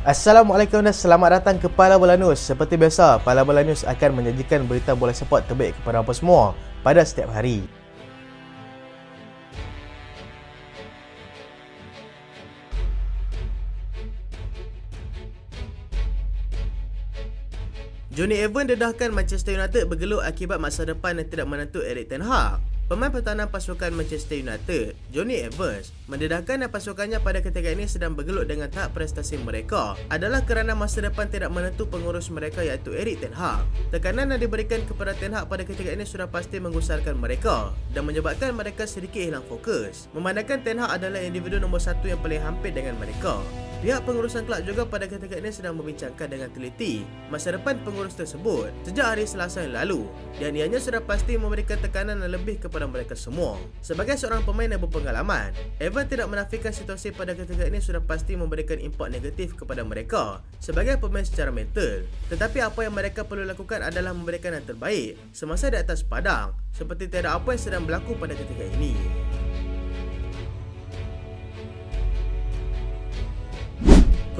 Assalamualaikum dan selamat datang ke Pala Bola News. Seperti biasa, Pala Bola News akan menyajikan berita bola sepak terbaik kepada anda semua pada setiap hari. Johnny Evans dedahkan Manchester United bergelut akibat masa depan yang tidak menentu Erik ten Hag. Pemain pertahanan pasukan Manchester United, Johnny Evans, mendedahkan yang pasukannya pada ketika ini sedang bergelut dengan tahap prestasi mereka adalah kerana masa depan tidak menentu pengurus mereka iaitu Erik ten Hag. Tekanan yang diberikan kepada ten Hag pada ketika ini sudah pasti menggusarkan mereka dan menyebabkan mereka sedikit hilang fokus. Memandangkan ten Hag adalah individu nombor satu yang paling hampir dengan mereka. Pihak pengurusan kelab juga pada ketika ini sedang membincangkan dengan teliti masa depan pengurus tersebut sejak hari Selasa yang lalu dan ianya sudah pasti memberikan tekanan yang lebih kepada mereka semua. Sebagai seorang pemain yang berpengalaman, Evans tidak menafikan situasi pada ketika ini sudah pasti memberikan impak negatif kepada mereka sebagai pemain secara mental. Tetapi apa yang mereka perlu lakukan adalah memberikan yang terbaik semasa di atas padang seperti tiada apa yang sedang berlaku pada ketika ini.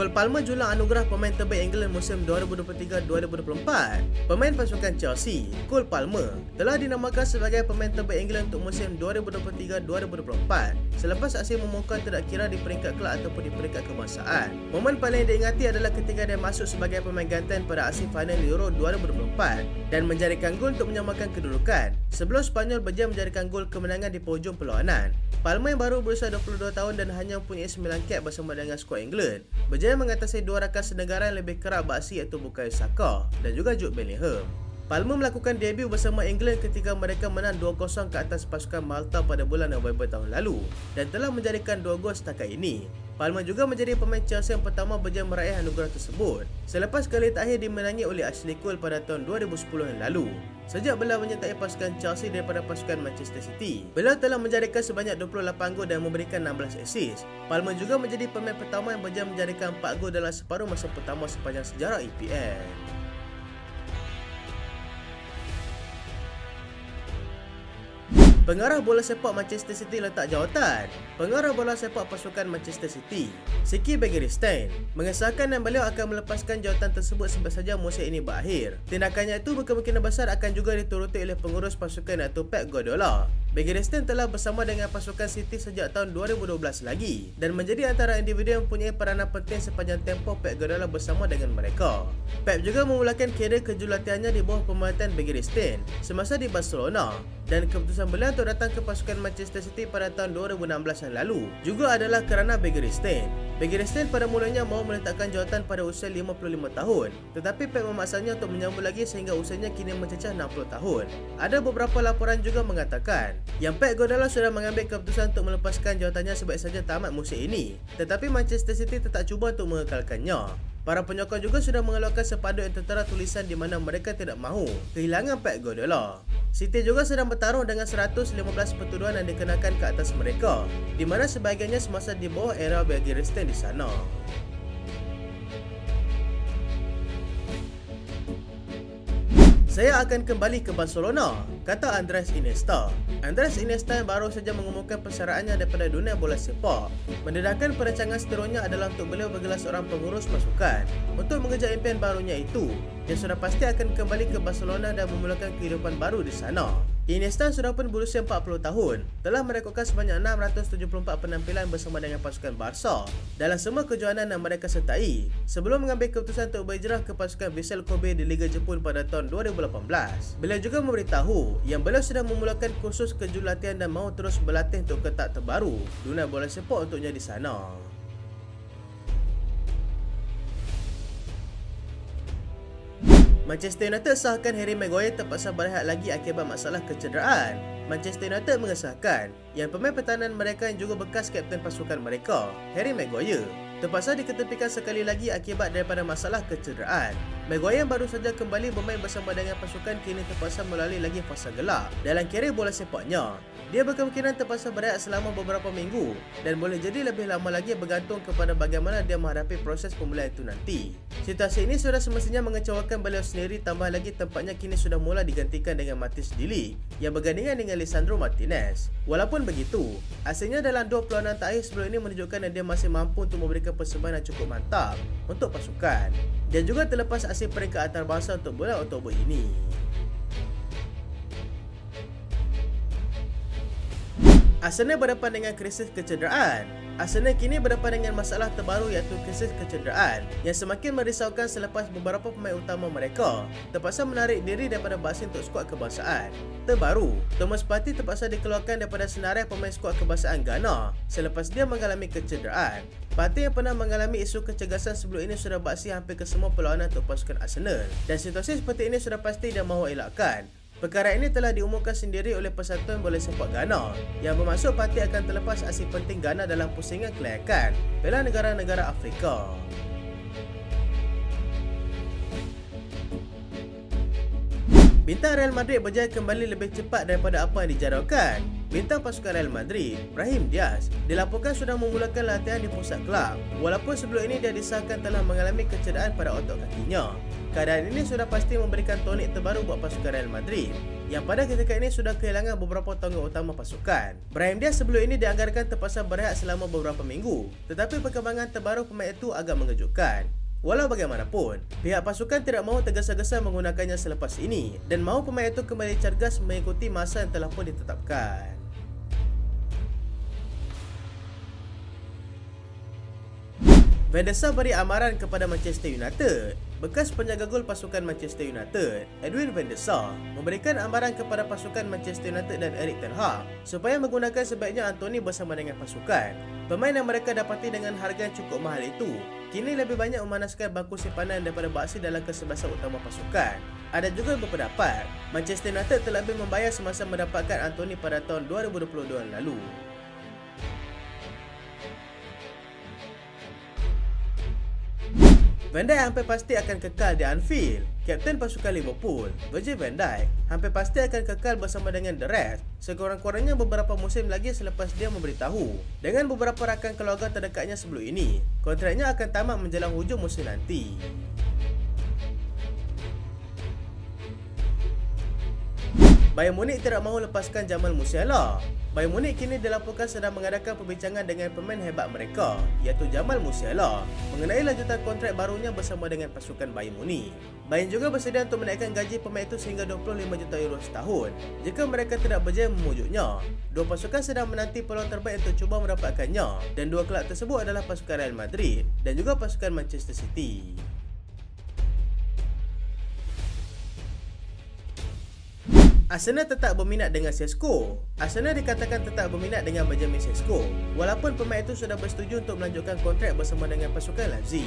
Cole Palmer julang anugerah pemain terbaik England musim 2023-2024. Pemain pasukan Chelsea, Cole Palmer, telah dinamakan sebagai pemain terbaik England untuk musim 2023-2024 selepas aksi memukau tidak kira di peringkat kelab ataupun di peringkat kebangsaan. Momen paling diingati adalah ketika dia masuk sebagai pemain gantian pada aksi final Euro 2024 dan menjadikan gol untuk menyamakan kedudukan sebelum Spanyol berjaya menjadikan gol kemenangan di penghujung perlawanan. Palmer yang baru berusia 22 tahun dan hanya mempunyai 9 cap bersama dengan skuad England berjaya mengatasi dua rakan senegara yang lebih kerap beraksi iaitu Bukayo Saka dan juga Jude Bellingham. Palmer melakukan debut bersama England ketika mereka menang 2-0 ke atas pasukan Malta pada bulan November tahun lalu dan telah menjadikan 2 gol setakat ini. Palmer juga menjadi pemain Chelsea yang pertama berjaya meraih anugerah tersebut selepas kali terakhir dimenangi oleh Ashley Cole pada tahun 2010 yang lalu. Sejak beliau menyertai pasukan Chelsea daripada pasukan Manchester City, beliau telah menjadikan sebanyak 28 gol dan memberikan 16 assist. Palmer juga menjadi pemain pertama yang berjaya menjadikan 4 gol dalam separuh masa pertama sepanjang sejarah EPL. Pengarah bola sepak Manchester City letak jawatan. Pengarah bola sepak pasukan Manchester City, Siki Begiristain, mengesahkan yang beliau akan melepaskan jawatan tersebut semasa saja musim ini berakhir. Tindakannya itu berkemungkinan besar akan juga dituruti oleh pengurus pasukan iaitu Pep Guardiola. Begiristain telah bersama dengan pasukan City sejak tahun 2012 lagi dan menjadi antara individu yang mempunyai peranan penting sepanjang tempoh Pep Guardiola bersama dengan mereka. Pep juga memulakan karier kejurulatiannya di bawah pemerintahan Begiristain semasa di Barcelona dan keputusan beliau untuk datang ke pasukan Manchester City pada tahun 2016 yang lalu juga adalah kerana Begiristain. Begiristain pada mulanya mahu meletakkan jawatan pada usia 55 tahun, tetapi Pep memaksanya untuk menyambung lagi sehingga usianya kini mencecah 60 tahun. Ada beberapa laporan juga mengatakan yang Pep Guardiola sudah mengambil keputusan untuk melepaskan jawatannya sebaik saja tamat musim ini, tetapi Manchester City tetap cuba untuk mengekalkannya. Para penyokong juga sudah mengeluarkan sepanduk yang tertera tulisan di mana mereka tidak mahu kehilangan Pep Guardiola. City juga sedang bertarung dengan 115 pertuduhan yang dikenakan ke atas mereka, di mana sebahagiannya semasa di bawah era Begiristain di sana. Saya akan kembali ke Barcelona, kata Andres Iniesta. Andres Iniesta yang baru saja mengumumkan perseraannya daripada dunia bola sepak, mendedahkan perancangan seterusnya adalah untuk beliau bergelar seorang pengurus pasukan untuk mengejar impian barunya itu yang sudah pasti akan kembali ke Barcelona dan memulakan kehidupan baru di sana. Iniesta sudah pun berusia 40 tahun, telah merekodkan sebanyak 674 penampilan bersama dengan pasukan Barca dalam semua kejohanan yang mereka sertai sebelum mengambil keputusan untuk berhijrah ke pasukan Vissel Kobe di Liga Jepun pada tahun 2018. Beliau juga memberitahu yang beliau sedang memulakan kursus kejurulatian dan mahu terus berlatih untuk ke tahap terbaru dunia bola sepak untuknya di sana. Manchester United sahkan Harry Maguire terpaksa berehat lagi akibat masalah kecederaan. Manchester United mengesahkan yang pemain pertahanan mereka yang juga bekas kapten pasukan mereka, Harry Maguire, terpaksa diketepikan sekali lagi akibat daripada masalah kecederaan. Maguire yang baru saja kembali bermain bersama dengan pasukan kini terpaksa melalui lagi fasa gelap dalam karier bola sepaknya. Dia berkemungkinan terpaksa berehat selama beberapa minggu dan boleh jadi lebih lama lagi bergantung kepada bagaimana dia menghadapi proses pemulihan itu nanti. Situasi ini sudah semestinya mengecewakan beliau sendiri, tambah lagi tempatnya kini sudah mula digantikan dengan Matheus De Ligt yang bergandingan dengan Lisandro Martinez. Walaupun begitu, hasilnya dalam 2 perlawanan terakhir sebelum ini menunjukkan yang dia masih mampu untuk memberikan persembahan yang cukup mantap untuk pasukan dan juga terlepas hasil peringkat antarabangsa untuk bulan Oktober ini. Arsenal berdepan dengan krisis kecederaan. Arsenal kini berdepan dengan masalah terbaru iaitu krisis kecederaan yang semakin merisaukan selepas beberapa pemain utama mereka terpaksa menarik diri daripada bahasan untuk skuad kebangsaan. Terbaru, Thomas Partey terpaksa dikeluarkan daripada senarai pemain skuad kebangsaan Ghana selepas dia mengalami kecederaan. Partey yang pernah mengalami isu kecegasan sebelum ini sudah beraksi hampir ke semua perlawanan untuk pasukan Arsenal dan situasi seperti ini sudah pasti dan mahu elakkan. Perkara ini telah diumumkan sendiri oleh Persatuan Bola Sepak Ghana yang bermaksud Partey akan terlepas hasil penting Ghana dalam pusingan kelayakan Piala Negara-Negara Afrika. Bintang Real Madrid berjaya kembali lebih cepat daripada apa yang dijadualkan. Bintang pasukan Real Madrid, Brahim Diaz, dilaporkan sudah memulakan latihan di pusat kelab walaupun sebelum ini dia disahkan telah mengalami kecederaan pada otot kakinya. Keadaan ini sudah pasti memberikan tonik terbaru buat pasukan Real Madrid yang pada ketika ini sudah kehilangan beberapa tanggung utama pasukan. Brahim Diaz sebelum ini dianggarkan terpaksa berehat selama beberapa minggu, tetapi perkembangan terbaru pemain itu agak mengejutkan. Walau bagaimanapun, pihak pasukan tidak mahu tergesa-gesa menggunakannya selepas ini dan mahu pemain itu kembali cergas mengikuti masa yang telah pun ditetapkan. Van der Sar beri amaran kepada Manchester United. Bekas penjaga gol pasukan Manchester United, Edwin van der Sar, memberikan amaran kepada pasukan Manchester United dan Erik ten Hag supaya menggunakan sebaiknya Anthony bersama dengan pasukan. Pemain yang mereka dapati dengan harga yang cukup mahal itu kini lebih banyak memanaskan bangku simpanan daripada beraksi dalam kesebelasan utama pasukan. Ada juga berpendapat Manchester United terlebih membayar semasa mendapatkan Anthony pada tahun 2022 lalu. Van Dijk hampir pasti akan kekal di Anfield. Kapten pasukan Liverpool, Virgil van Dijk, hampir pasti akan kekal bersama dengan The Reds sekurang-kurangnya beberapa musim lagi selepas dia memberitahu dengan beberapa rakan keluarga terdekatnya sebelum ini kontraknya akan tamat menjelang hujung musim nanti. Bayern Munich tidak mahu lepaskan Jamal Musiala. Bayern Munich kini dilaporkan sedang mengadakan perbincangan dengan pemain hebat mereka iaitu Jamal Musiala mengenai lanjutan kontrak barunya bersama dengan pasukan Bayern Munich. Bayern juga bersedia untuk menaikkan gaji pemain itu sehingga 25 juta euro setahun jika mereka tidak berjaya memujuknya. Dua pasukan sedang menanti peluang terbaik untuk cuba mendapatkannya dan dua kelab tersebut adalah pasukan Real Madrid dan juga pasukan Manchester City. Arsenal tetap berminat dengan Šeško. Arsenal dikatakan tetap berminat dengan Benjamin Šeško walaupun pemain itu sudah bersetuju untuk melanjutkan kontrak bersama dengan pasukan Leipzig.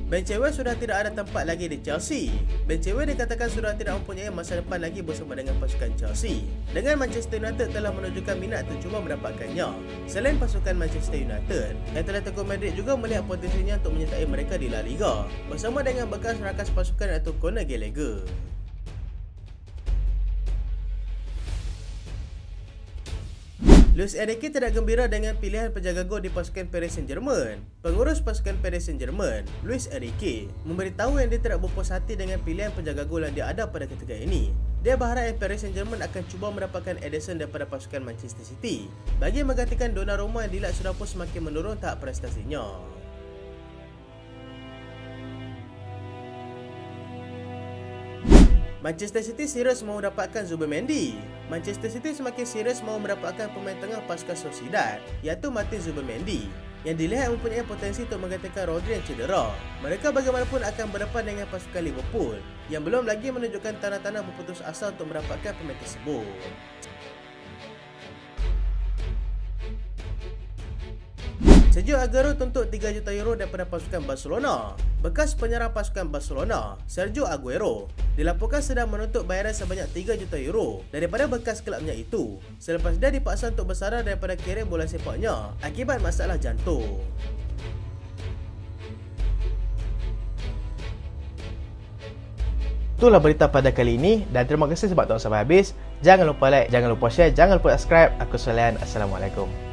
Ben Chilwell sudah tidak ada tempat lagi di Chelsea. Ben Chilwell dikatakan sudah tidak mempunyai masa depan lagi bersama dengan pasukan Chelsea. Dengan Manchester United telah menunjukkan minat untuk cuba mendapatkannya. Selain pasukan Manchester United, Atletico Madrid juga melihat potensinya untuk menyertai mereka di La Liga bersama dengan bekas rakas pasukan iaitu Conor Gallagher. Luis Enrique tidak gembira dengan pilihan penjaga gol di pasukan Paris Saint-Germain. Pengurus pasukan Paris Saint-Germain, Luis Enrique, memberitahu yang dia tidak berpuas hati dengan pilihan penjaga gol yang dia ada pada ketika ini. Dia berharap yang Paris Saint-Germain akan cuba mendapatkan Ederson daripada pasukan Manchester City bagi menggantikan Donnarumma yang dilihat sudah pun semakin menurun tahap prestasinya. Manchester City serius mahu mendapatkan Zubimendi. Manchester City semakin serius mahu mendapatkan pemain tengah pasukan Sociedad iaitu Martin Zubimendi yang dilihat mempunyai potensi untuk menggantikan Rodri yang cedera. Mereka bagaimanapun akan berdepan dengan pasukan Liverpool yang belum lagi menunjukkan tanda-tanda berputus asa untuk mendapatkan pemain tersebut. Sergio Aguero tuntut 3 juta euro daripada pasukan Barcelona. Bekas penyerang pasukan Barcelona, Sergio Aguero, dilaporkan sedang menuntut bayaran sebanyak 3 juta euro daripada bekas kelabnya itu selepas dia dipaksa untuk bersarang daripada karier bola sepaknya akibat masalah jantung. Itulah berita pada kali ini dan terima kasih sebab tonton sampai habis. Jangan lupa like, jangan lupa share, jangan lupa subscribe. Aku Solian. Assalamualaikum.